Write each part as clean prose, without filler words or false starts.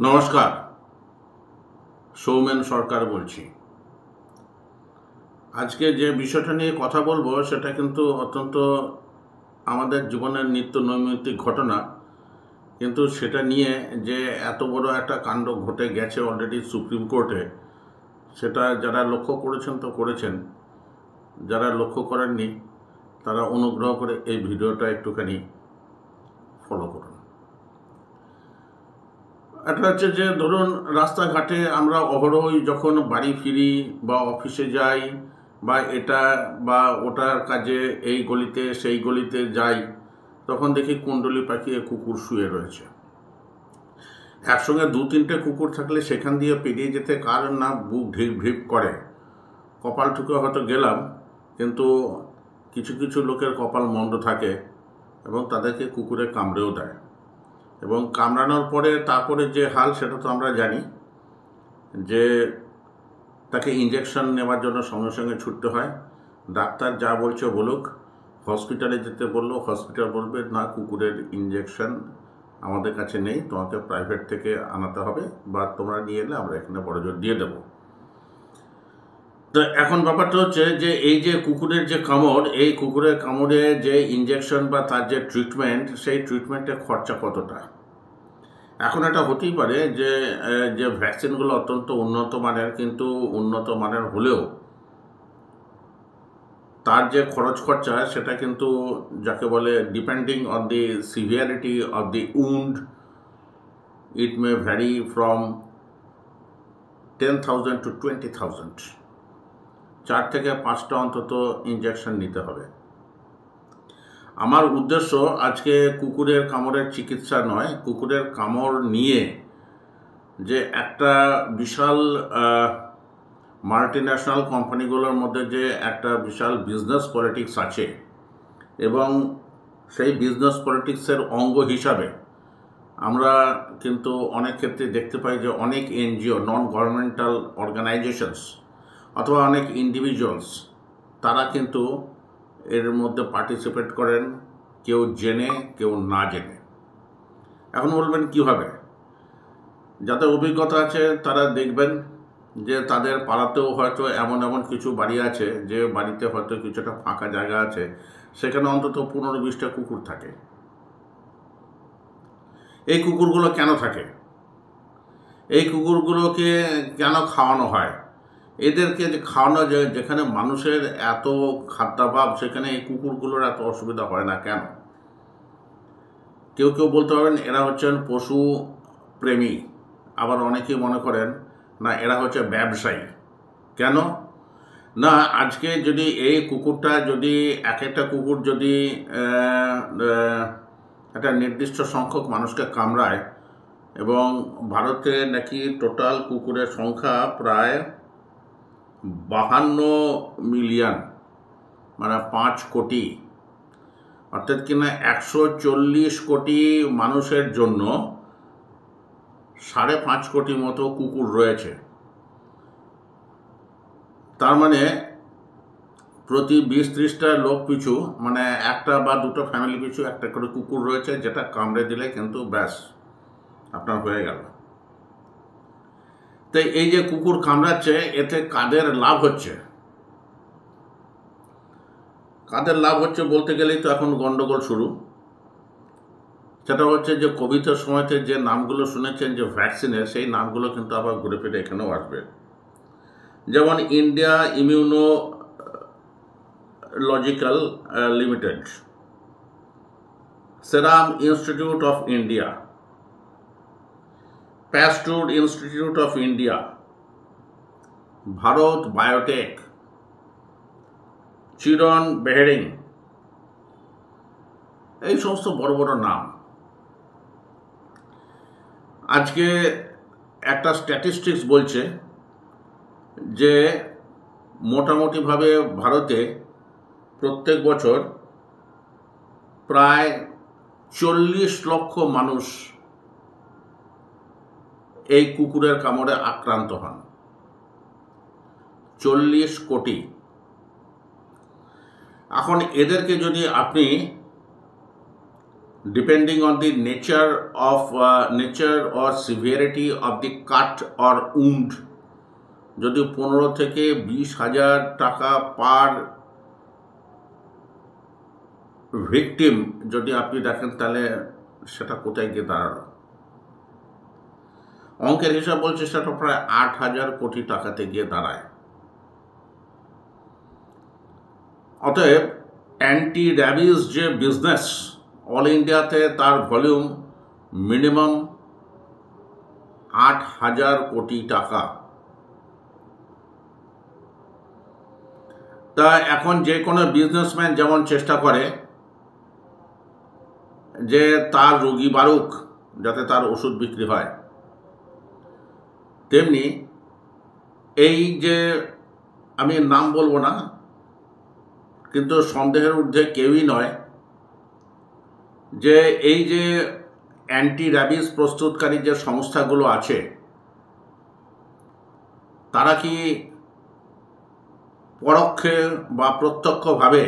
নমস্কার, সৌমেন সরকার বলছি। আজকে যে বিষয়টা নিয়ে কথা বলবো সেটা কিন্তু অত্যন্ত আমাদের জীবনের নিত্য নৈমিত্তিক ঘটনা, কিন্তু সেটা নিয়ে যে এত বড় একটা কাণ্ড ঘটে গেছে অলরেডি সুপ্রিম কোর্টে, সেটা যারা লক্ষ্য করেছেন তো করেছেন, যারা লক্ষ্য করেননি তারা অনুগ্রহ করে এই ভিডিওটা একটুখানি ফলো করুন। এটা হচ্ছে যে ধরুন, রাস্তাঘাটে আমরা অহরহই যখন বাড়ি ফিরি বা অফিসে যাই বা এটা বা ওটার কাজে এই গলিতে সেই গলিতে যাই, তখন দেখি কুণ্ডলি পাকিয়ে কুকুর শুয়ে রয়েছে। একসঙ্গে দু তিনটে কুকুর থাকলে সেখান দিয়ে পেরিয়ে যেতে কার না বুক ঢিপ ঢিপ করে। কপাল ঠুকে হয়তো গেলাম, কিন্তু কিছু কিছু লোকের কপাল মন্দ থাকে এবং তাদেরকে কুকুরে কামড়েও দেয়, এবং কামড়ানোর পরে তারপরে যে হাল সেটা তো আমরা জানি, যে তাকে ইঞ্জেকশন নেওয়ার জন্য সঙ্গে সঙ্গে ছুটতে হয়। ডাক্তার যা বলছে বলুক, হসপিটালে যেতে বললো হসপিটাল বলবে না, কুকুরের ইঞ্জেকশন আমাদের কাছে নেই, তোমাকে প্রাইভেট থেকে আনাতে হবে, বা তোমরা নিয়ে এলে আমরা এখানে বড়জোর দিয়ে দেবো। তো এখন ব্যাপারটা হচ্ছে যে এই যে কুকুরের যে কামড়, এই কুকুরের কামড়ে যে ইঞ্জেকশন বা তার যে ট্রিটমেন্ট, সেই ট্রিটমেন্টের খরচা কতটা। এখন এটা হতেই পারে যে যে ভ্যাকসিনগুলো অত্যন্ত উন্নত মানের, কিন্তু উন্নত মানের হলেও তার যে খরচ খরচা সেটা কিন্তু যাকে বলে depending on the severity of the wound, it may vary from 10,000 to 20,000। 4 থেকে 5টা অন্তত ইঞ্জেকশন নিতে হবে। আমার উদ্দেশ্য আজকে কুকুরের কামড়ের চিকিৎসা নয়, কুকুরের কামড় নিয়ে যে একটা বিশাল মাল্টিন্যাশনাল কোম্পানিগুলোর মধ্যে যে একটা বিশাল বিজনেস পলিটিক্স আছে, এবং সেই বিজনেস পলিটিক্সের অঙ্গ হিসাবে আমরা কিন্তু অনেক ক্ষেত্রে দেখতে পাই যে অনেক এনজিও, নন গভর্নমেন্টাল অর্গানাইজেশনস অথবা অনেক ইন্ডিভিজুয়ালস, তারা কিন্তু এর মধ্যে পার্টিসিপেট করেন, কেউ জেনে কেউ না জেনে। এখন বলবেন কীভাবে? যাদের অভিজ্ঞতা আছে তারা দেখবেন যে তাদের পাড়াতেও হয়তো এমন এমন কিছু বাড়ি আছে যে বাড়িতে হয়তো কিছুটা ফাঁকা জায়গা আছে, সেখানে অন্তত 15-20টা কুকুর থাকে। এই কুকুরগুলো কেন থাকে? এই কুকুরগুলোকে কেন খাওয়ানো হয়? এদেরকে যে খাওয়ানো যায়, যেখানে মানুষের এত খাদ্যাভাব সেখানে এই কুকুরগুলোর এত অসুবিধা হয় না কেন? কেউ কেউ বলতে পারবেন এরা হচ্ছেন পশু প্রেমী, আবার অনেকেই মনে করেন না এরা হচ্ছে ব্যবসায়ী। কেন না? আজকে যদি এই কুকুরটা যদি এক একটা কুকুর যদি একটা নির্দিষ্ট সংখ্যক মানুষকে কামড়ায়, এবং ভারতে নাকি টোটাল কুকুরের সংখ্যা প্রায় 52 মিলিয়ন, মানে 5 কোটি, অর্থাৎ কিনা 140 কোটি মানুষের জন্য 5.5 কোটি মতো কুকুর রয়েছে। তার মানে প্রতি 20-30টা লোক পিছু, মানে একটা বা দুটো ফ্যামিলি পিছু একটা করে কুকুর রয়েছে, যেটা কামড়ে দিলে কিন্তু ব্যাস আপনার হয়ে গেল। তাই এই যে কুকুর কামড়াচ্ছে, এতে কাদের লাভ হচ্ছে? কাদের লাভ হচ্ছে বলতে গেলেই তো এখন গন্ডগোল শুরু। সেটা হচ্ছে যে কোভিডের সময়তে যে নামগুলো শুনেছেন যে ভ্যাকসিনের, সেই নামগুলো কিন্তু আবার ঘুরে ফিরে এখানেও আসবে। যেমন India Immunological Limited, Serum Institute of India, Pasteur Institute of India, Bharat Biotech, Chiron Behring, এই সমস্ত বড় বড় নাম। আজকে একটা স্ট্যাটিস্টিক্স বলছে যে মোটামুটিভাবে ভারতে প্রত্যেক বছর প্রায় 40 লক্ষ মানুষ এই কুকুরের কামড়ে আক্রান্ত হন। 40 কোটি। এখন এদেরকে যদি আপনি depending on the nature or severity of the cut or wound, যদি 15 থেকে 20,000 টাকা পার ভিকটিম যদি আপনি দেখেন, তাহলে সেটা কোথায় গিয়ে দাঁড়ালো? অঙ্কের হিসাব বলছে সেটা প্রায় 8,000 কোটি টাকাতে গিয়ে দাঁড়ায়। অতএব অ্যান্টি র্যাবিস যে বিজনেস, অল ইন্ডিয়াতে তার ভলিউম মিনিমাম 8,000 কোটি টাকা। তা এখন যে কোনো বিজনেসম্যান যেমন চেষ্টা করে যে তার রোগী বাড়ুক, যাতে তার ওষুধ বিক্রি হয়, তেমনি এই যে, আমি নাম বলবো না, কিন্তু সন্দেহের ঊর্ধ্বে কেউই নয় যে এই যে অ্যান্টি র্যাবিস প্রস্তুতকারী যে সংস্থাগুলো আছে, তারা কি পরোক্ষে বা প্রত্যক্ষভাবে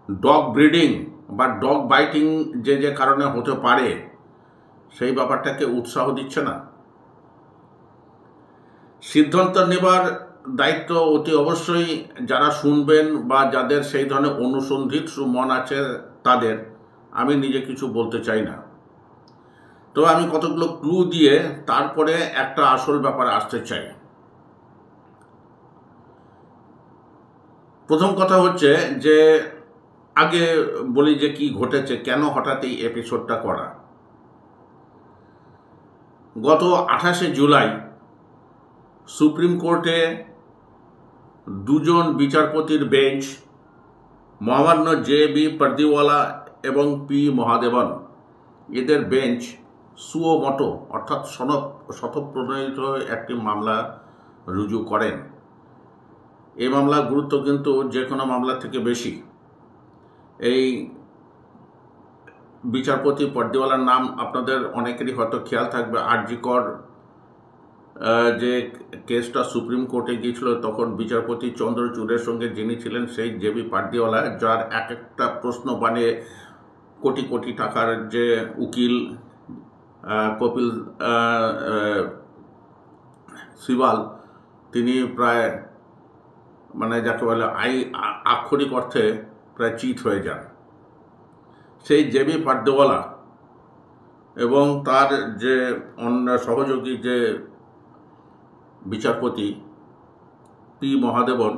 ডগ ব্রিডিং বা ডগ বাইটিং যে কারণে হতে পারে, সেই ব্যাপারটাকে উৎসাহ দিচ্ছে না? সিদ্ধান্ত নেবার দায়িত্ব অতি অবশ্যই যারা শুনবেন বা যাদের সেই ধরনের অনুসন্ধিৎসু মন আছে তাদের। আমি নিজে কিছু বলতে চাই না, তো আমি কতগুলো ক্লু দিয়ে তারপরে একটা আসল ব্যাপারে আসতে চাই। প্রথম কথা হচ্ছে যে, আগে বলি যে কি ঘটেছে, কেন হঠাৎ এই এপিসোডটা করা। গত 28শে জুলাই সুপ্রিম কোর্টে দুজন বিচারপতির বেঞ্চ, মহামান্য জে.বি. পারদিওয়ালা এবং পি. মহাদেবন, এদের বেঞ্চ সুও মটো অর্থাৎ স্বতঃপ্রণোদিত একটি মামলা রুজু করেন। এই মামলার গুরুত্ব কিন্তু যে কোনো মামলা থেকে বেশি। এই বিচারপতি পারদিওয়ালার নাম আপনাদের অনেকেরই হয়তো খেয়াল থাকবে। আরজি কর যে কেসটা সুপ্রিম কোর্টে গিয়েছিল, তখন বিচারপতি চন্দ্রচূড়ের সঙ্গে যিনি ছিলেন সেই জে.বি. পারদিওয়ালা, যার এক একটা প্রশ্ন বানিয়ে কোটি কোটি টাকার যে উকিল কপিল সিবাল, তিনি প্রায় যাকে বলে আক্ষরিক অর্থে প্রায় চিট হয়ে যান। সেই জে.বি. পারদিওয়ালা এবং তার যে অন্য সহযোগী যে বিচারপতি পি. মহাদেবন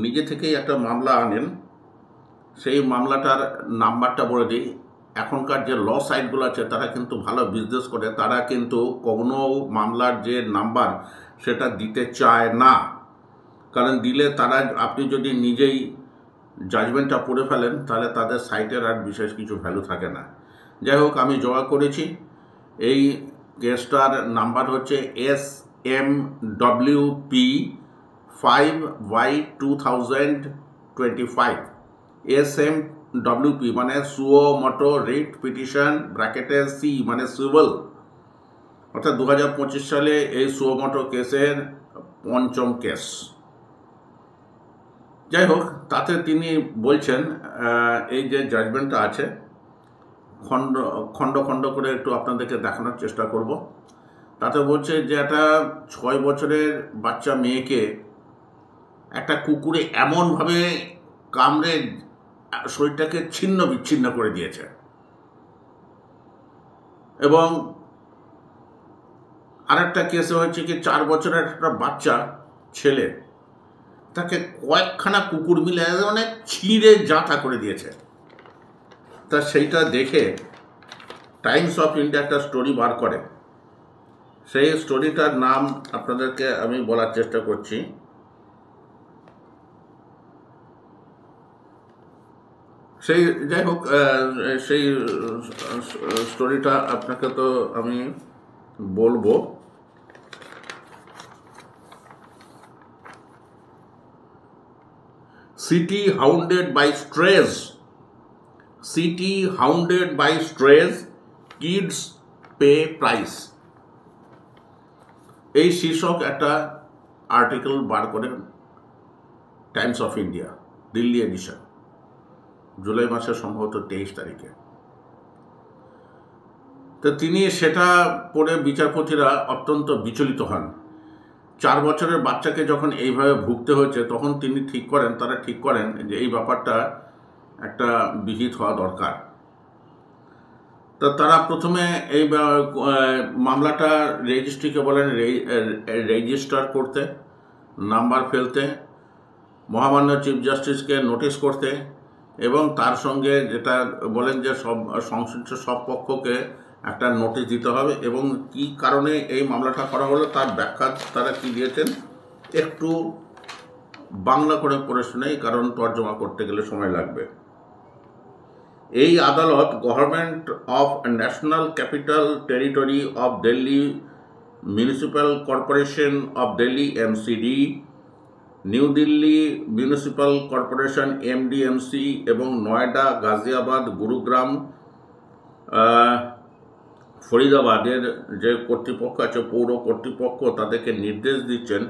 নিজে থেকেই একটা মামলা আনেন। সেই মামলাটার নাম্বারটা বলে দিই। এখনকার যে ল সাইটগুলো আছে তারা কিন্তু ভালো বিজনেস করে, তারা কিন্তু কোনো মামলার যে নাম্বার সেটা দিতে চায় না। কারণ দিলে তারা, আপনি যদি নিজেই জাজমেন্টটা পড়ে ফেলেন, তাহলে তাদের সাইটের আর বিশেষ কিছু ভ্যালু থাকে না। যাই হোক, আমি জমা করেছি। এই কেসটার নাম্বার হচ্ছে SMWP 5Y2025। SMWP মানে সুও মটো রিট পিটিশন, ব্র্যাকেটে সি মানে সিভিল, অর্থাৎ 2025 সালে এই সুও মটো কেসের পঞ্চম কেস। যাই হোক, তাতে তিনি বলছেন এই যে জাজমেন্টটা আছে, খণ্ড খণ্ড করে একটু আপনাদেরকে দেখানোর চেষ্টা করব। তাতে বলছে যে একটা 6 বছরের বাচ্চা মেয়েকে একটা কুকুরে এমনভাবে কামড়ে শরীরটাকে ছিন্ন বিচ্ছিন্ন করে দিয়েছে, এবং আরেকটা কেসে হচ্ছে কি 4 বছরের একটা বাচ্চা ছেলে, তাকে কয়েকখানা কুকুর মিলে অনেক ছিঁড়ে জাঁতা করে দিয়েছে। তা সেইটা দেখে টাইমস অফ ইন্ডিয়া একটা স্টোরি বার করে। সেই স্টোরিটার নাম আপনাদেরকে আমি বলার চেষ্টা করছি। সেই, যাই হোক, সেই স্টোরিটা আপনাকে তো আমি বলবো। City hounded by strays. City hounded by strays, kids pay price. এই শীর্ষক একটা আর্টিকেল বার করে Times of India, Delhi edition, July মাসের সম্ভবত 23 তারিখে। তো তিনি সেটা পড়ে বিচারপতিরা অত্যন্ত বিচলিত হন। 4 বছরের বাচ্চাকে যখন এইভাবে ভুগতে হয়েছে, তখন তারা ঠিক করেন যে এই ব্যাপারটা একটা বিহিত হওয়া দরকার। তো তারা প্রথমে এই মামলাটা রেজিস্ট্রিকে বলেন রেজিস্টার করতে, নাম্বার ফেলতে, মহামান্য চিফ জাস্টিসকে নোটিশ করতে, এবং তার সঙ্গে যেটা বলেন যে সংশ্লিষ্ট সব পক্ষকে একটা নোটিশ দিতে হবে, এবং কি কারণে এই মামলাটা করা হলো তার ব্যাখ্যা তারা কি দিয়েছেন একটু বাংলা করে পড়ে শুনেই, কারণ তর্জমা করতে গেলে সময় লাগবে। এই আদালত Government of National Capital Territory of Delhi, Municipal Corporation of Delhi MCD, New Delhi Municipal Corporation MDMC এবং নয়ডা, গাজিয়াবাদ, গুরুগ্রাম, ফরিদাবাদের যে কর্তৃপক্ষ আছে, পৌর কর্তৃপক্ষ, তাদেরকে নির্দেশ দিচ্ছেন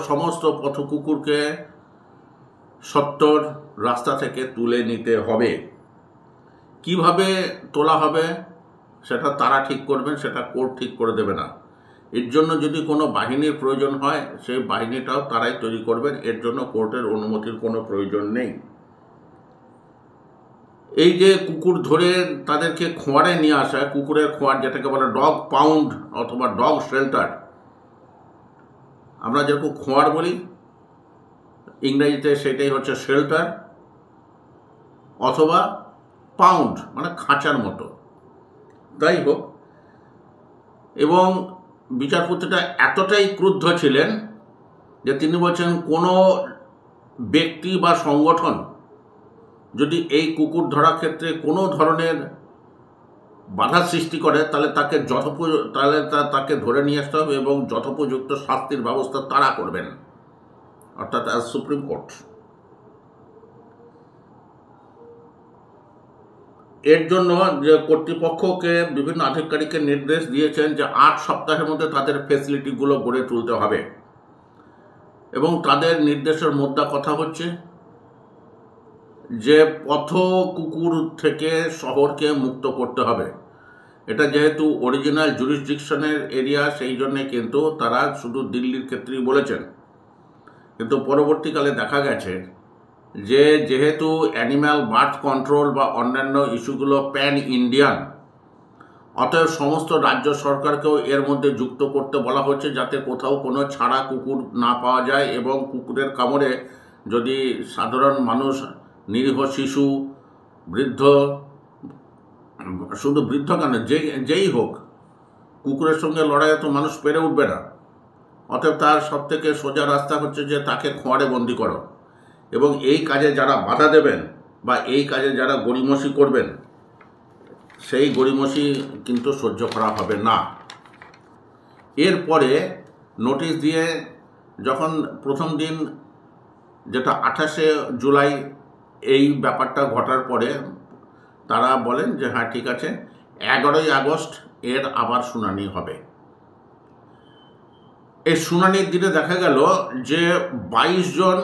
সমস্ত পথ কুকুরকে সত্তর রাস্তা থেকে তুলে নিতে হবে। কিভাবে তোলা হবে সেটা তারা ঠিক করবেন, সেটা কোর্ট ঠিক করে দেবে না। এর জন্য যদি কোনো বাহিনীর প্রয়োজন হয়, সেই বাহিনীটাও তারাই তৈরি করবেন, এর জন্য কোর্টের অনুমতির কোনো প্রয়োজন নেই। এই যে কুকুর ধরে তাদেরকে খোঁয়ারে নিয়ে আসা, কুকুরের খোঁয়ার যেটাকে বলে ডগ পাউন্ড অথবা ডগ শেল্টার, আমরা যেরকম খোঁয়ার বলি ইংরেজিতে সেটাই হচ্ছে শেল্টার, অথবা পাউন্ড মানে খাঁচার মতো। যাই হোক, এবং বিচারপতিটা এতটাই ক্রুদ্ধ ছিলেন যে তিনি বলছেন কোনো ব্যক্তি বা সংগঠন যদি এই কুকুর ধরার ক্ষেত্রে কোনো ধরনের বাধা সৃষ্টি করে, তাহলে তাকে ধরে নিয়ে আসতে হবে এবং যথোপযুক্ত শাস্তির ব্যবস্থা তারা করবেন, অর্থাৎ সুপ্রিম কোর্ট। এর জন্য যে কর্তৃপক্ষকে বিভিন্ন আধিকারিকের নির্দেশ দিয়েছেন যে 8 সপ্তাহের মধ্যে তাদের ফেসিলিটিগুলো গড়ে তুলতে হবে, এবং তাদের নির্দেশের মোদ্দা কথা হচ্ছে যে পথ কুকুর থেকে শহরকে মুক্ত করতে হবে। এটা যেহেতু অরিজিনাল জুরিসডিকশনের এরিয়া, সেই জন্যে কিন্তু তারা শুধু দিল্লির ক্ষেত্রেই বলেছেন, কিন্তু পরবর্তীকালে দেখা গেছে যে যেহেতু অ্যানিম্যাল বার্থ কন্ট্রোল বা অন্যান্য ইস্যুগুলো প্যান ইন্ডিয়ান, অতএব সমস্ত রাজ্য সরকারকেও এর মধ্যে যুক্ত করতে বলা হচ্ছে, যাতে কোথাও কোনো ছাড়া কুকুর না পাওয়া যায়, এবং কুকুরের কামড়ে যদি সাধারণ মানুষ, নিরীহ শিশু, বৃদ্ধ, শুধু বৃদ্ধ কেন, যেই হোক, কুকুরের সঙ্গে লড়াইয়ে তো মানুষ পেরে উঠবে না। অতএব তার সব থেকে সোজা রাস্তা হচ্ছে যে তাকে খোঁয়ারে বন্দি করো, এবং এই কাজে যারা বাধা দেবেন বা এই কাজে যারা গড়িমসি করবেন, সেই গড়িমসি কিন্তু সহ্য করা হবে না। এরপরে নোটিশ দিয়ে যখন প্রথম দিন, যেটা 28শে জুলাই এই ব্যাপারটা ঘটার পরে, তারা বলেন যে হ্যাঁ ঠিক আছে, 11ই আগস্ট এর আবার শুনানি হবে। এই শুনানির দিনে দেখা গেল যে 22 জন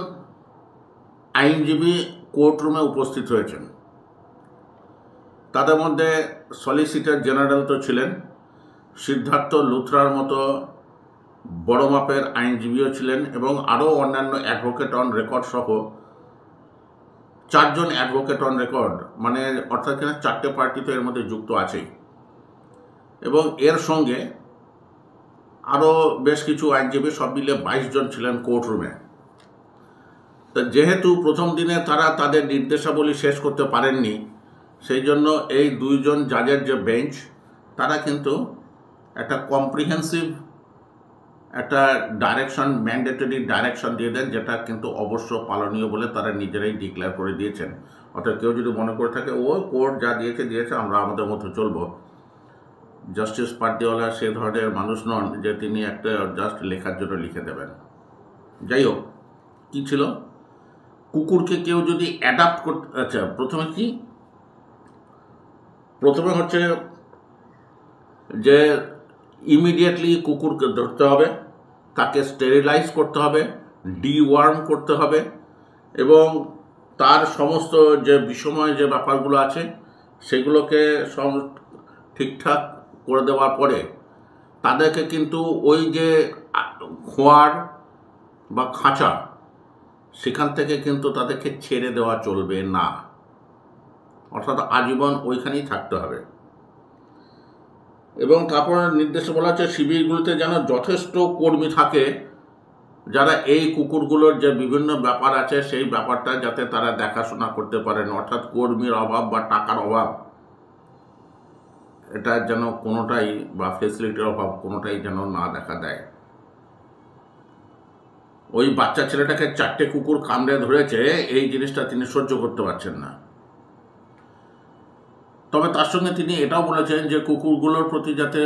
আইনজীবী কোর্টরুমে উপস্থিত হয়েছেন। তাদের মধ্যে সলিসিটর জেনারেল তো ছিলেন, সিদ্ধার্থ লুথরার মতো বড় মাপের আইনজীবীও ছিলেন, এবং আরও অন্যান্য অ্যাডভোকেট অন রেকর্ড সহ 4 জন অ্যাডভোকেট অন রেকর্ড, মানে অর্থাৎ কিনা 4টে পার্টি তো এর মধ্যে যুক্ত আছেই, এবং এর সঙ্গে আরও বেশ কিছু আইনজীবী, সব মিলে 22 জন ছিলেন কোর্টরুমে। তা যেহেতু প্রথম দিনে তারা তাদের নির্দেশাবলী শেষ করতে পারেননি, সেই জন্য এই 2 জন জাজের যে বেঞ্চ, তারা কিন্তু একটা কম্প্রিহেন্সিভ একটা ডাইরেকশন, ম্যান্ডেটরি ডাইরেকশন দিয়ে দেন, যেটা কিন্তু অবশ্য পালনীয় বলে তারা নিজেরাই ডিক্লেয়ার করে দিয়েছেন। অর্থাৎ কেউ যদি মনে করে থাকে ও কোর্ট যা দিয়েছে আমরা আমাদের মতো চলবো, জাস্টিস পার্টিওয়ালা সে ধরনের মানুষ নন যে তিনি একটা জাস্ট লেখার জন্য লিখে দেবেন। যাই হোক, কী ছিল, কুকুরকে কেউ যদি অ্যাডাপ্ট করতে, আচ্ছা প্রথমে হচ্ছে যে ইমিডিয়েটলি কুকুরকে ধরতে হবে, তাকে স্টেরিলাইজ করতে হবে, ডিওয়ার্ম করতে হবে, এবং তার সমস্ত যে বিষময় যে ব্যাপারগুলো আছে সেগুলোকে ঠিকঠাক করে দেওয়ার পরে তাদেরকে কিন্তু ওই যে খোয়ার বা খাঁচা, সেখান থেকে কিন্তু তাদেরকে ছেড়ে দেওয়া চলবে না, অর্থাৎ আজীবন ওইখানেই থাকতে হবে। এবং তারপর নির্দেশে বলা হচ্ছে শিবিরগুলিতে যেন যথেষ্ট কর্মী থাকে যারা এই কুকুরগুলোর যে বিভিন্ন ব্যাপার আছে সেই ব্যাপারটা যাতে তারা দেখাশোনা করতে পারেন, অর্থাৎ কর্মীর অভাব বা টাকার অভাব এটা যেন কোনোটাই, বা ফেসিলিটির অভাব কোনোটাই যেন না দেখা দেয়। ওই বাচ্চা ছেলেটাকে 4টে কুকুর কামড়ে ধরেছে, এই জিনিসটা তিনি সহ্য করতে পারছেন না। তবে তার সঙ্গে তিনি এটাও বলেছেন যে কুকুরগুলোর প্রতি যাতে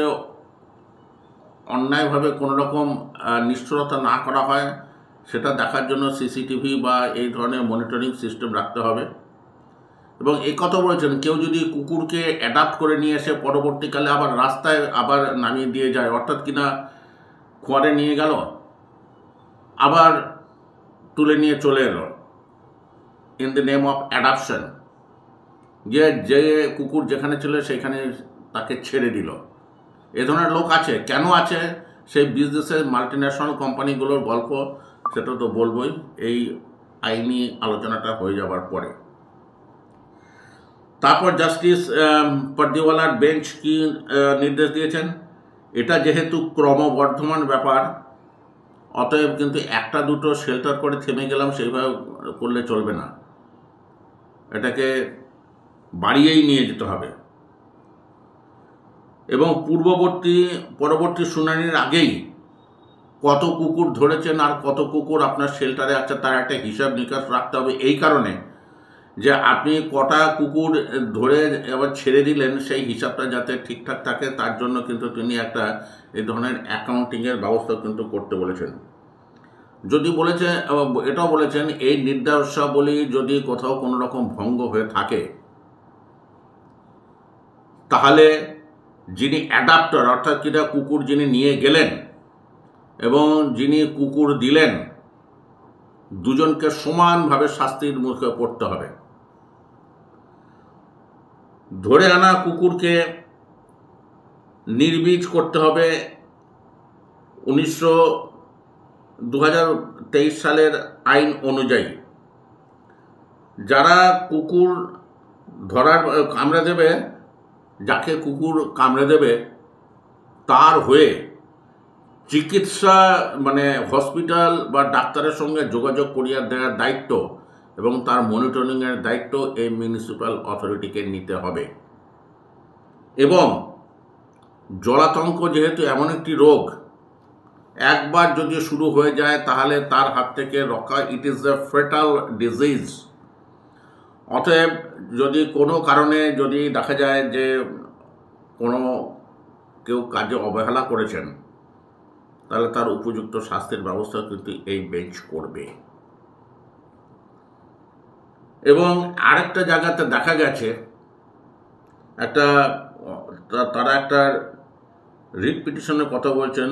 অন্যায়ভাবে কোনো রকম নিষ্ঠুরতা না করা হয় সেটা দেখার জন্য সিসিটিভি বা এই ধরনের মনিটরিং সিস্টেম রাখতে হবে। এবং এই কথা বলেছেন কেউ যদি কুকুরকে অ্যাডাপ্ট করে নিয়ে এসে পরবর্তীকালে আবার রাস্তায় আবার নামিয়ে দিয়ে যায়, অর্থাৎ কিনা খোয়ারে নিয়ে গেল আবার তুলে নিয়ে চলে এলো in the name of adoption, যে কুকুর যেখানে ছিল সেখানে তাকে ছেড়ে দিল, এ ধরনের লোক আছে। কেন আছে? সেই বিজনেসের মাল্টিন্যাশনাল কোম্পানিগুলোর গল্প, সেটা তো বলবই এই আইনি আলোচনাটা হয়ে যাবার পরে। তারপর জাস্টিস পারদিওয়ালার বেঞ্চ কি নির্দেশ দিয়েছেন, এটা যেহেতু ক্রমবর্ধমান ব্যাপার, অতএব কিন্তু একটা দুটো শেল্টার করে থেমে গেলাম সেইভাবে করলে চলবে না, এটাকে বাড়িয়েই নিয়ে যেতে হবে। এবং পরবর্তী শুনানির আগেই কত কুকুর ধরেছেন আর কত কুকুর আপনার শেল্টারে আছে তার একটা হিসাব নিকাশ রাখতে হবে, এই কারণে যে আপনি কটা কুকুর ধরে এবার ছেড়ে দিলেন সেই হিসাবটা যাতে ঠিকঠাক থাকে, তার জন্য কিন্তু তিনি একটা এই ধরনের অ্যাকাউন্টিংয়ের ব্যবস্থা কিন্তু করতে বলেছেন। যদি বলেছে, এটাও বলেছেন এই নির্দেশাবলী যদি কোথাও কোনো রকম ভঙ্গ হয়ে থাকে তাহলে যিনি অ্যাডাপ্টার, অর্থাৎ কিনা কুকুর যিনি নিয়ে গেলেন এবং যিনি কুকুর দিলেন, দুজনকে সমানভাবে শাস্তির মুখে পড়তে হবে। ধরে আনা কুকুরকে নির্বীজ করতে হবে 2023 সালের আইন অনুযায়ী। যারা কুকুর কামড়ে দেবে, যাকে কুকুর কামড়ে দেবে তার হয়ে চিকিৎসা মানে হসপিটাল বা ডাক্তারের সঙ্গে যোগাযোগ করিয়ে দেওয়ার দায়িত্ব এবং তার মনিটরিংয়ের দায়িত্ব এই মিউনিসিপ্যাল অথরিটিকে নিতে হবে। এবং জলাতঙ্ক যেহেতু এমন একটি রোগ, একবার যদি শুরু হয়ে যায় তাহলে তার হাত থেকে রক্ষা, it is a fatal disease. অতএব যদি কোনো কারণে যদি দেখা যায় যে কেউ কাজে অবহেলা করেছেন তাহলে তার উপযুক্ত শাস্তির ব্যবস্থা কিন্তু এই বেঞ্চ করবে। এবং আরেকটা জায়গাতে দেখা গেছে তারা একটা রিট পিটিশনের কথা বলছেন,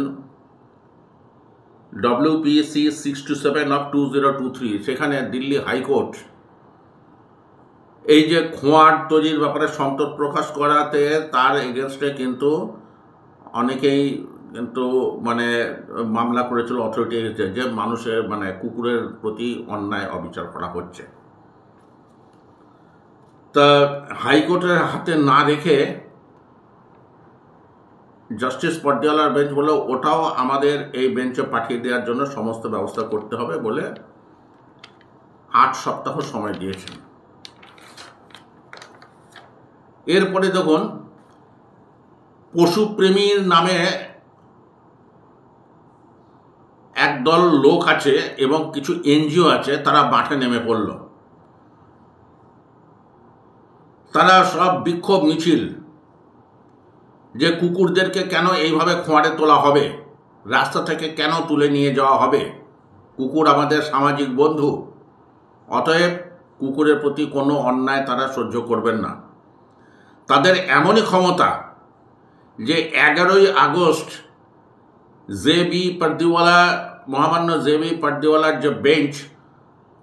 WPC 67/2023, সেখানে দিল্লি হাইকোর্ট এই যে খোঁয়ার তৈরির ব্যাপারে সন্তোষ প্রকাশ করাতে তার এগেনস্টে কিন্তু অনেকেই কিন্তু মানে মামলা করেছিল অথরিটি, যে মানুষের মানে কুকুরের প্রতি অন্যায় অবিচার করা হচ্ছে। তা হাইকোর্টের হাতে না রেখে জাস্টিস পারদিওয়ালার বেঞ্চ বলে ওটাও আমাদের এই বেঞ্চে পাঠিয়ে দেওয়ার জন্য সমস্ত ব্যবস্থা করতে হবে বলে 8 সপ্তাহ সময় দিয়েছেন। এরপরে দেখুন, পশুপ্রেমীর নামে একদল লোক আছে এবং কিছু এনজিও আছে, তারা মাঠে নেমে পড়ল। তারা সব বিক্ষোভ মিছিল, যে কুকুরদেরকে কেন এইভাবে খোঁয়ারে তোলা হবে, রাস্তা থেকে কেন তুলে নিয়ে যাওয়া হবে, কুকুর আমাদের সামাজিক বন্ধু, অতএব কুকুরের প্রতি কোনো অন্যায় তারা সহ্য করবেন না। তাদের এমনই ক্ষমতা যে 11ই আগস্ট মহামান্য জে.বি. পারদিওয়ালার যে বেঞ্চ,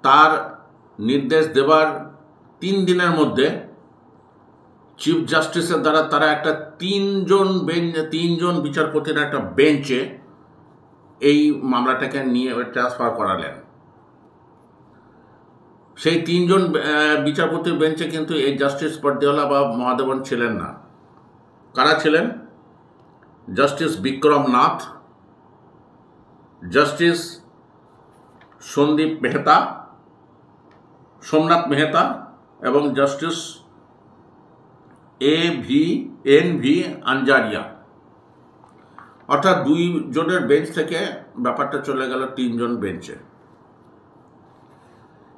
তার নির্দেশ দেবার 3 দিনের মধ্যে চিফ জাস্টিসের দ্বারা তারা একটা তিনজন বিচারপতির একটা বেঞ্চে এই মামলাটাকে নিয়ে ট্রান্সফার করালেন। সেই তিনজন বিচারপতির বেঞ্চে কিন্তু এই জাস্টিস পটিয়ালা বা মহাদেবন ছিলেন না। কারা ছিলেন? জাস্টিস বিক্রম নাথ, জাস্টিস সন্দীপ মেহতা, সোমনাথ মেহতা এবং জাস্টিস এন ভি আঞ্জারিয়া। অর্থাৎ 2 জনের বেঞ্চ থেকে ব্যাপারটা চলে গেল 3 জন বেঞ্চে।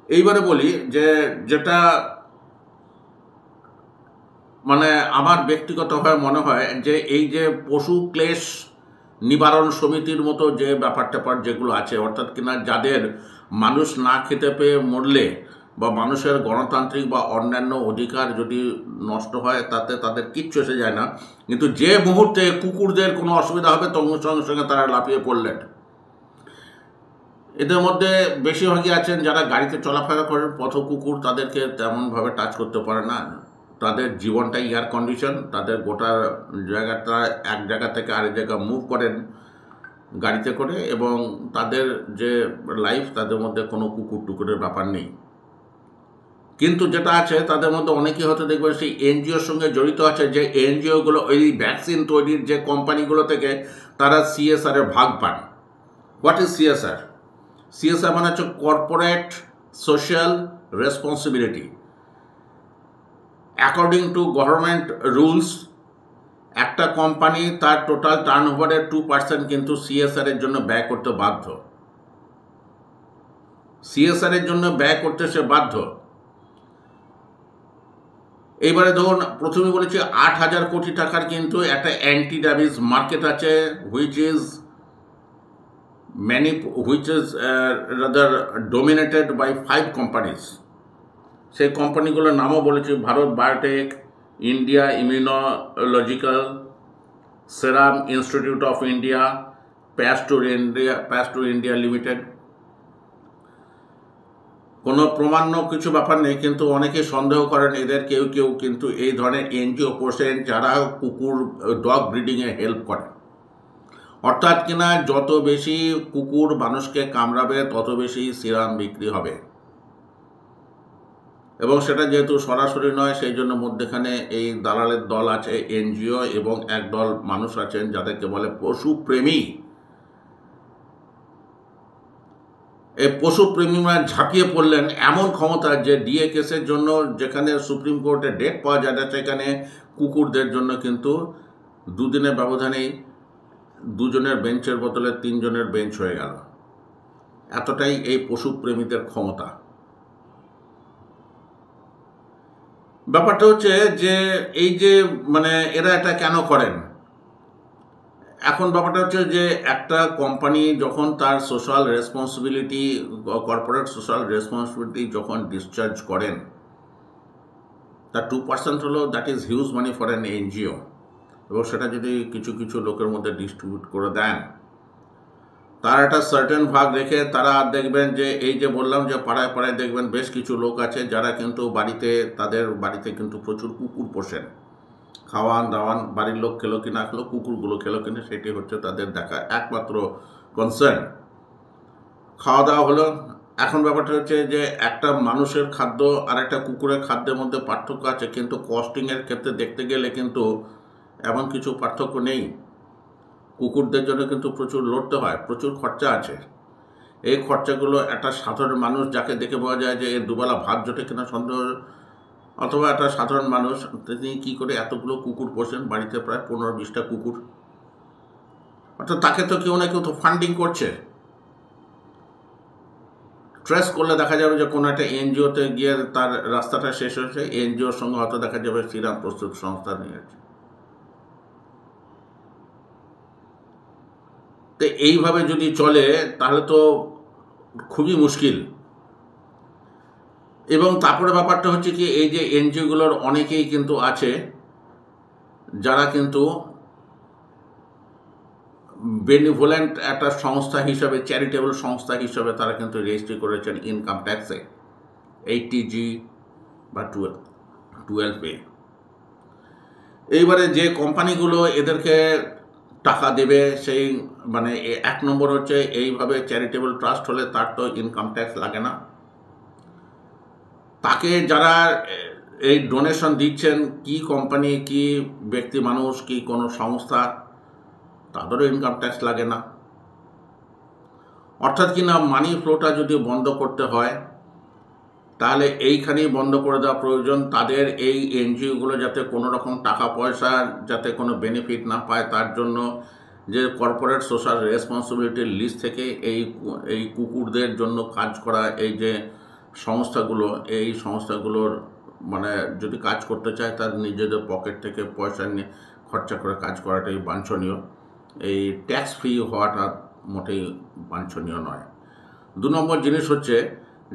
এইবারে বলি যে যেটা মানে আমার ব্যক্তিগতভাবে মনে হয় যে এই যে পশু ক্লেশ নিবারণ সমিতির মতো যে ব্যাপার যেগুলো আছে, অর্থাৎ কিনা যাদের মানুষ না খেতে পেয়ে মরলে বা মানুষের গণতান্ত্রিক বা অন্যান্য অধিকার যদি নষ্ট হয় তাতে তাদের কিচ্ছু এসে যায় না, কিন্তু যে মুহূর্তে কুকুরদের কোনো অসুবিধা হবে তখন সঙ্গে সঙ্গে তারা লাফিয়ে পড়লেন। এদের মধ্যে বেশিরভাগই আছেন যারা গাড়িতে চলাফেরা করেন, পথ কুকুর, তাদেরকে তেমনভাবে টাচ করতে পারে না। তাদের জীবনটাই এয়ার কন্ডিশন, তাদের গোটা জায়গাটা এক জায়গা থেকে আরেক জায়গা মুভ করেন গাড়িতে করে, এবং তাদের যে লাইফ তাদের মধ্যে কোনো কুকুর টুকুরের ব্যাপার নেই। কিন্তু যেটা আছে তাদের মধ্যে অনেকেই হয়তো দেখবেন সেই এনজিওর সঙ্গে জড়িত আছে, যে এনজিওগুলো ওই ভ্যাকসিন তৈরির যে কোম্পানিগুলো থেকে তারা সিএসআর এর ভাগ পান। What is CSR? সিএসআর মানে হচ্ছে corporate social responsibility. According to government rules একটা কোম্পানি তার টোটাল টার্নওভারের 2% কিন্তু সিএসআর এর জন্য ব্যয় করতে বাধ্য। সিএসআর এর জন্য ব্যয় করতে সে বাধ্য। এইবারে ধরুন প্রথমে বলেছি 8,000 কোটি টাকার কিন্তু একটা অ্যান্টি র্যাবিস মার্কেট আছে, which is rather dominated by 5 companies. সেই কোম্পানিগুলোর নামও বলেছি: Bharat Biotech, India Immunological, Serum Institute of India, Pasteur India Limited. কোনো প্রমাণ্য কিছু ব্যাপার নেই, কিন্তু অনেকে সন্দেহ করেন এদের কেউ কেউ কিন্তু এই ধরনের এনজিও পোষেন যারা কুকুর ডগ ব্রিডিংয়ে হেল্প করে। অর্থাৎ কিনা যত বেশি কুকুর মানুষকে কামড়াবে তত বেশি সিরাম বিক্রি হবে, এবং সেটা যেহেতু সরাসরি নয় সেই জন্য মধ্যেখানে এই দালালের দল আছে, এনজিও, এবং একদল মানুষ আছেন যাদেরকে বলে পশুপ্রেমী। এই পশুপ্রেমীরা ঝাঁপিয়ে পড়লেন এমন ক্ষমতা যে ডিএ কেসের জন্য যেখানে সুপ্রিম কোর্টে ডেট পাওয়া যায় না, সেখানে কুকুরদের জন্য কিন্তু 2 দিনের ব্যবধানেই 2 জনের বেঞ্চের বদলে 3 জনের বেঞ্চ হয়ে গেল। এতটাই এই পশুপ্রেমীদের ক্ষমতা। ব্যাপারটা হচ্ছে যে এই যে মানে এরা এটা কেন করেন, এখন ব্যাপারটা হচ্ছে যে একটা কোম্পানি যখন তার social responsibility, corporate social responsibility যখন ডিসচার্জ করেন, তার 2% হলো that is huge money for an NGO, এবং সেটা যদি কিছু কিছু লোকের মধ্যে ডিস্ট্রিবিউট করে দেন, তার একটা সার্টেন ভাগ রেখে তারা দেখবেন যে এই যে বললাম যে পাড়ায় পাড়ায় দেখবেন বেশ কিছু লোক আছে যারা কিন্তু তাদের বাড়িতে কিন্তু প্রচুর কুকুর পোষেন। খাওয়ান দাওয়ান, বাড়ির লোক খেলো কি না খেলো, কুকুরগুলো খেলো কিনা, সেটি হচ্ছে তাদের দেখা একমাত্র কনসার্ন। খাওয়া দাওয়া হলো। এখন ব্যাপারটা হচ্ছে যে একটা মানুষের খাদ্য আর একটা কুকুরের খাদ্যের মধ্যে পার্থক্য আছে, কিন্তু কস্টিংয়ের ক্ষেত্রে দেখতে গেলে কিন্তু এমন কিছু পার্থক্য নেই। কুকুরদের জন্য কিন্তু প্রচুর লড়তে হয়, প্রচুর খরচা আছে। এই খরচাগুলো একটা সাধারণ মানুষ যাকে দেখে পাওয়া যায় যে এর দুবেলা ভাত জোটে কিনা সন্দেহ, অথবা একটা সাধারণ মানুষ তিনি কী করে এতগুলো কুকুর পোষেন, বাড়িতে প্রায় 15-20টা কুকুর, অর্থাৎ তাকে তো কেউ না কেউ তো ফান্ডিং করছে। ট্রেস করলে দেখা যাবে যে কোনো একটা এনজিওতে গিয়ে তার রাস্তাটা শেষ হয়েছে, এনজিওর সঙ্গে হয়তো দেখা যাবে সিরাম প্রস্তুত সংস্থা নিয়েছে। তো এইভাবে যদি চলে তাহলে তো খুবই মুশকিল। এবং তারপরে ব্যাপারটা হচ্ছে কি, এই যে এনজিওগুলোর অনেকেই কিন্তু আছে যারা কিন্তু বেনিভোলেন্ট একটা সংস্থা হিসাবে, চ্যারিটেবল সংস্থা হিসাবে তারা কিন্তু রেজিস্ট্রি করেছেন ইনকাম ট্যাক্সে 80G বা 12A। এইবারে যে কোম্পানিগুলো এদেরকে টাকা দেবে সেই মানে 1 নম্বর হচ্ছে এইভাবে চ্যারিটেবল ট্রাস্ট হলে তার তো ইনকাম ট্যাক্স লাগে না। তাকে যারা এই ডোনেশন দিচ্ছেন, কি কোম্পানি, কি ব্যক্তি মানুষ, কি কোনো সংস্থা, তাদেরও ইনকাম ট্যাক্স লাগে না। অর্থাৎ কিনা মানি ফ্লোটা যদি বন্ধ করতে হয় তাহলে এইখানেই বন্ধ করে দেওয়া প্রয়োজন। তাদের এই এনজিওগুলো যাতে কোনো রকম টাকা পয়সা যাতে কোনো বেনিফিট না পায় তার জন্য যে কর্পোরেট সোশ্যাল রেসপন্সিবিলিটির লিস্ট থেকে এই কুকুরদের জন্য কাজ করা এই যে সংস্থাগুলো, এই সংস্থাগুলোর মানে যদি কাজ করতে চায় তার নিজেদের পকেট থেকে পয়সা নিয়ে খরচা করে কাজ করাটাই বাঞ্ছনীয়। এই ট্যাক্স ফ্রি হওয়াটা মোটেই বাঞ্ছনীয় নয়। 2 নম্বর জিনিস হচ্ছে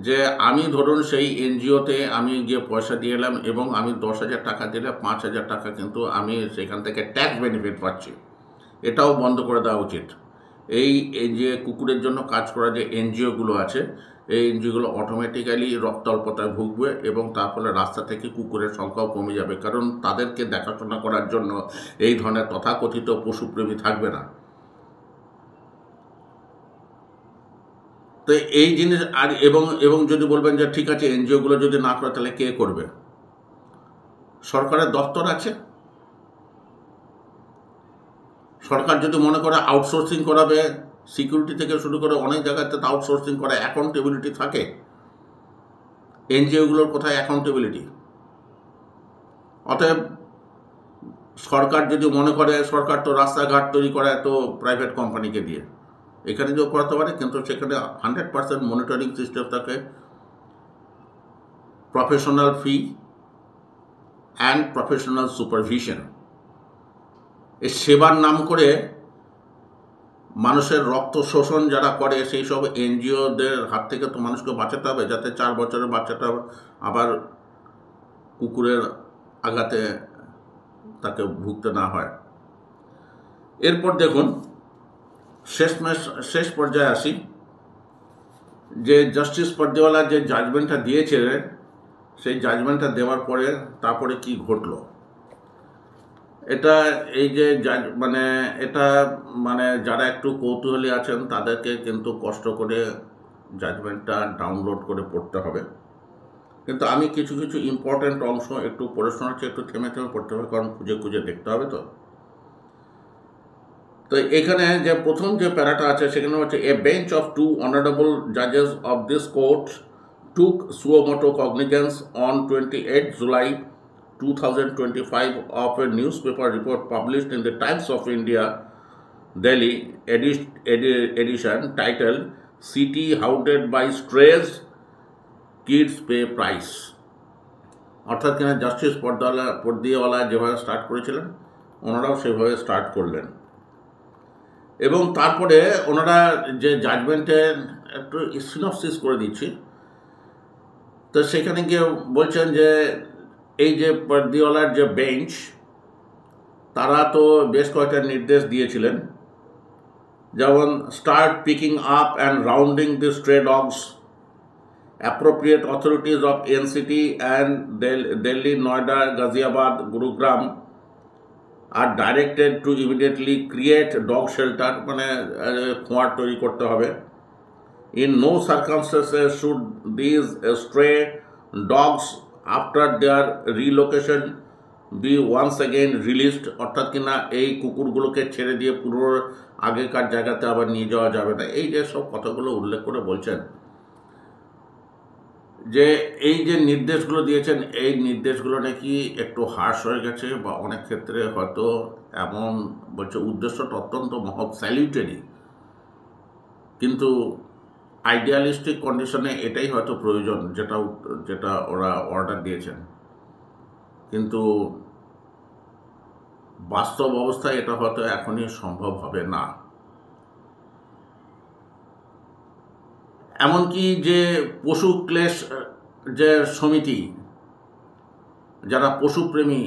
যে আমি ধরুন সেই এনজিওতে আমি গিয়ে পয়সা দিয়ে এলাম এবং আমি 10,000 টাকা দিলে 5,000 টাকা কিন্তু আমি সেখান থেকে ট্যাক্স বেনিফিট পাচ্ছি, এটাও বন্ধ করে দেওয়া উচিত। এই যে কুকুরের জন্য কাজ করা যে এনজিওগুলো আছে, এই এনজিওগুলো অটোমেটিক্যালি রক্তাল্পতায় ভুগবে এবং তার ফলে রাস্তা থেকে কুকুরের সংখ্যাও কমে যাবে, কারণ তাদেরকে দেখাশোনা করার জন্য এই ধরনের তথাকথিত পশুপ্রেমী থাকবে না। তো এই জিনিস আর এবং যদি বলবেন যে ঠিক আছে এনজিওগুলো যদি না করে তাহলে কে করবে? সরকারের দপ্তর আছে, সরকার যদি মনে করে আউটসোর্সিং করাবে, সিকিউরিটি থেকে শুরু করে অনেক জায়গাতে তো আউটসোর্সিং করে, অ্যাকাউন্টেবিলিটি থাকে। এনজিওগুলোর কোথায় অ্যাকাউন্টেবিলিটি? অতএব সরকার যদি মনে করে, সরকার তো রাস্তাঘাট তৈরি করে তো প্রাইভেট কোম্পানিকে দিয়ে, এখানে যে করাতে পারে, কিন্তু সেখানে 100% মনিটরিং সিস্টেম থাকে, professional fee and professional supervision. এই সেবার নাম করে মানুষের রক্ত শোষণ যারা করে সেই সব এনজিওদের হাত থেকে তো মানুষকে বাঁচাতে হবে, যাতে 4 বছরের বাচ্চাটা আবার কুকুরের আঘাতে তাকে ভুগতে না হয়। এরপর দেখুন শেষ পর্যায়ে আসি, যে জাস্টিস পর্দিওয়ালা যে জাজমেন্টটা দিয়েছিলেন সেই জাজমেন্টটা দেওয়ার পরে তারপরে কি ঘটলো, এটা এই যে এটা যারা একটু কৌতূহলী আছেন তাদেরকে কিন্তু কষ্ট করে জাজমেন্টটা ডাউনলোড করে পড়তে হবে। কিন্তু আমি কিছু কিছু ইম্পর্টেন্ট অংশ একটু পড়ে শোনাচ্ছি, একটু থেমে পড়তে হবে, কারণ খুঁজে খুঁজে দেখতে হবে। তো এখানে যে প্রথম যে প্যারাটা আছে সেখানে হচ্ছে এ bench of 2 honorable judges of this court took suo motu cognizance on 28 July 2025 of a newspaper report published in the Times of India Delhi edition titled City Hounded by Strays, Kids Pay Price। অর্থাৎ কিনা justice পর্দিওয়ালা যেভাবে start করেছিলেন ওনারাও সেভাবে start করলেন এবং তারপরে ওনারা যে জাজমেন্টের একটু সিনপসিস করে দিচ্ছি। তো সেখানে গিয়ে বলছেন যে এই যে পর্দিওয়ালার যে বেঞ্চ, তারা তো বেশ কয়েকটা নির্দেশ দিয়েছিলেন, যেমন start picking up and rounding the স্ট্রে dogs, appropriate authorities of NCT and Delhi, Noida, Ghaziabad, Gurugram are directed to immediately create dog shelter, মানে খোঁয়ার তৈরি করতে হবে। In no circumstances should these stray dogs after their relocation be once again released, অর্থাৎ কিনা এই কুকুরগুলোকে ছেড়ে দিয়ে পুরো আগেকার জায়গাতে আবার নিয়ে যাওয়া যাবে না। এই যে সব কথাগুলো উল্লেখ করে বলছেন যে এই যে নির্দেশগুলো দিয়েছেন এই নির্দেশগুলো নাকি একটু হার্শ হয়ে গেছে, বা অনেক ক্ষেত্রে হয়তো এমন বলছে উদ্দেশ্যটা অত্যন্ত মহৎ স্যালিউটারি, কিন্তু আইডিয়ালিস্টিক কন্ডিশনে এটাই হয়তো প্রয়োজন যেটা ওরা অর্ডার দিয়েছেন, কিন্তু বাস্তব অবস্থায় এটা হয়তো এখনই সম্ভব হবে না। এমনকি যে পশু ক্লেশ যে সমিতি, যারা পশুপ্রেমী,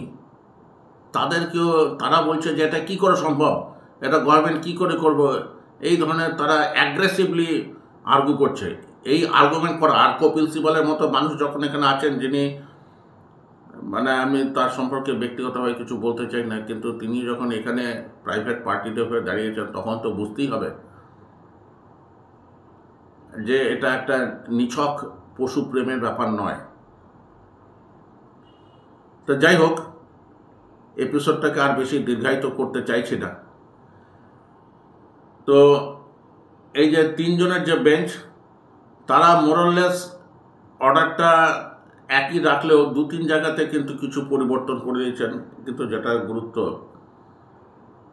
তারা বলছে যে এটা কী করে সম্ভব, এটা গভর্নমেন্ট কী করে করবে, এই ধরনের তারা অ্যাগ্রেসিভলি আর্গু করছে। এই আর্গুমেন্ট করা আর কপিল সিবালের মতো মানুষ যখন এখানে আছেন, যিনি মানে আমি তার সম্পর্কে ব্যক্তিগতভাবে কিছু বলতে চাই না, কিন্তু তিনি যখন এখানে প্রাইভেট পার্টিতে হয়ে দাঁড়িয়েছেন তখন তো বুঝতেই হবে যে এটা একটা নিছক পশু প্রেমের ব্যাপার নয়। তো যাই হোক, এপিসোডটাকে আর বেশি দীর্ঘায়িত করতে চাইছি না। তো এই যে তিনজনের যে বেঞ্চ, তারা মোরলেস অর্ডারটা একই রাখলেও 2-3 জায়গাতে কিন্তু কিছু পরিবর্তন করে দিয়েছেন, কিন্তু যেটা গুরুত্ব,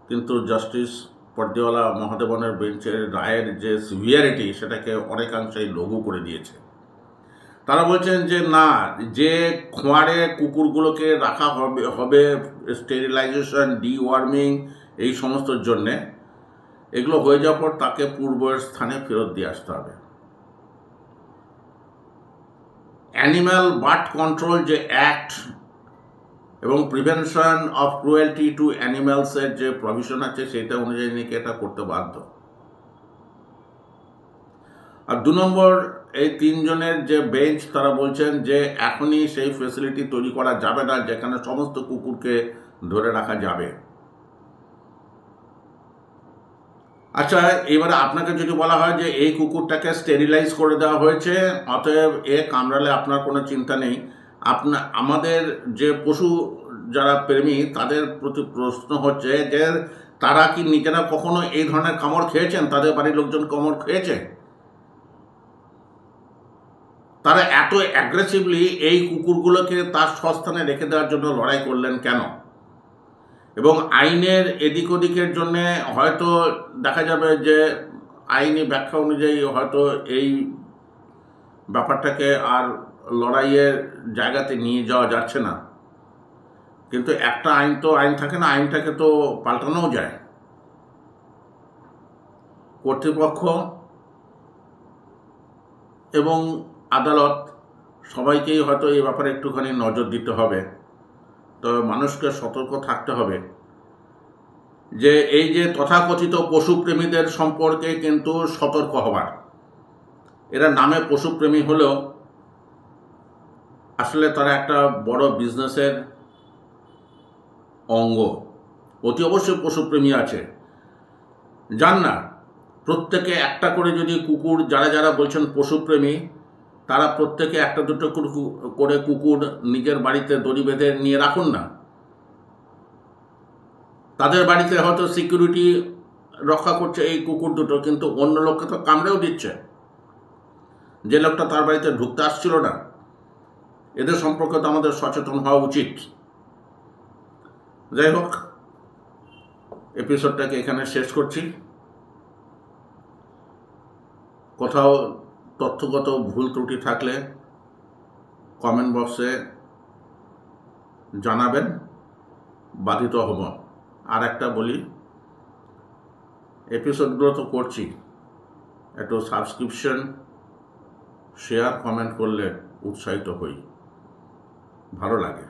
কিন্তু জাস্টিস পর্দিওয়ালা মহাদেবনের বেঞ্চের রায়ের যে সিভিয়ারিটি সেটাকে অনেকাংশেই লঘু করে দিয়েছে। তারা বলছেন যে না, যে খোঁয়াড়ে কুকুরগুলোকে রাখা হবে স্টেরিলাইজেশন, ডিওয়ার্মিং, এই সমস্তর জন্যে, এগুলো হয়ে যাওয়ার পর তাকে পূর্বের স্থানে ফেরত দিয়ে আসতে হবে। অ্যানিম্যাল বার্থ কন্ট্রোল যে অ্যাক্ট এবং প্রিভেনশন অফ ক্রুয়েলটি টু অ্যানিম্যালসের যে প্রভিশন আছে সেটা অনুযায়ী নাকি এটা করতে বাধ্য। আর 2 নম্বর, এই তিনজনের যে বেঞ্চ তারা বলছেন যে এখনই সেই ফেসিলিটি তৈরি করা যাবে না যেখানে সমস্ত কুকুরকে ধরে রাখা যাবে। আচ্ছা, এবারে আপনাকে যদি বলা হয় যে এই কুকুরটাকে স্টেরিলাইজ করে দেওয়া হয়েছে, অতএব এ কামড়ালে আপনার কোনো চিন্তা নেই, আমাদের যে পশু যারা প্রেমী তাদের প্রতি প্রশ্ন হচ্ছে যে তারা কি নিজেরা কখনো এই ধরনের কামড় খেয়েছেন? তাদের বাড়ির লোকজন কামড় খেয়েছে? তারা এত অ্যাগ্রেসিভলি এই কুকুরগুলোকে তার স্বস্থানে রেখে দেওয়ার জন্য লড়াই করলেন কেন? এবং আইনের এদিক ওদিকের জন্যে হয়তো দেখা যাবে যে আইনি ব্যাখ্যা অনুযায়ী হয়তো এই ব্যাপারটাকে আর লড়াইয়ের জায়গাতে নিয়ে যাওয়া যাচ্ছে না, কিন্তু একটা আইন তো আইন থাকে না, আইনটাকে তো পাল্টানোও যায়। কর্তৃপক্ষ এবং আদালত সবাইকেই হয়তো এই ব্যাপারে একটুখানি নজর দিতে হবে। তবে মানুষকে সতর্ক থাকতে হবে যে এই যে তথাকথিত পশুপ্রেমীদের সম্পর্কে কিন্তু সতর্ক হবার। এরা নামে পশুপ্রেমী হলেও আসলে তারা একটা বড় বিজনেসের অঙ্গ। অতি অবশ্যই পশুপ্রেমী আছে, জান না, প্রত্যেকে একটা করে যদি কুকুর, যারা যারা বলছেন পশুপ্রেমী তারা প্রত্যেকে একটা দুটো করে কুকুর নিজের বাড়িতে দড়ি বেঁধে নিয়ে রাখুন না। তাদের বাড়িতে হয়তো সিকিউরিটি রক্ষা করছে এই কুকুর দুটো, কিন্তু অন্য লোককে তো কামড়েও দিচ্ছে, যে লোকটা তার বাড়িতে ঢুকতে আসছিল না। এদের সম্পর্কে তো আমাদের সচেতন হওয়া উচিত। যাই হোক, এপিসোডটাকে এখানে শেষ করছি। কোথাও তথ্যগত ভুল ত্রুটি থাকলে কমেন্ট বক্সে জানাবেন, বাধিত হব। আর একটা বলি, এপিসোডগুলো তো করছি, একটু সাবস্ক্রিপশন, শেয়ার, কমেন্ট করলে উৎসাহিত হই, ভালো লাগে।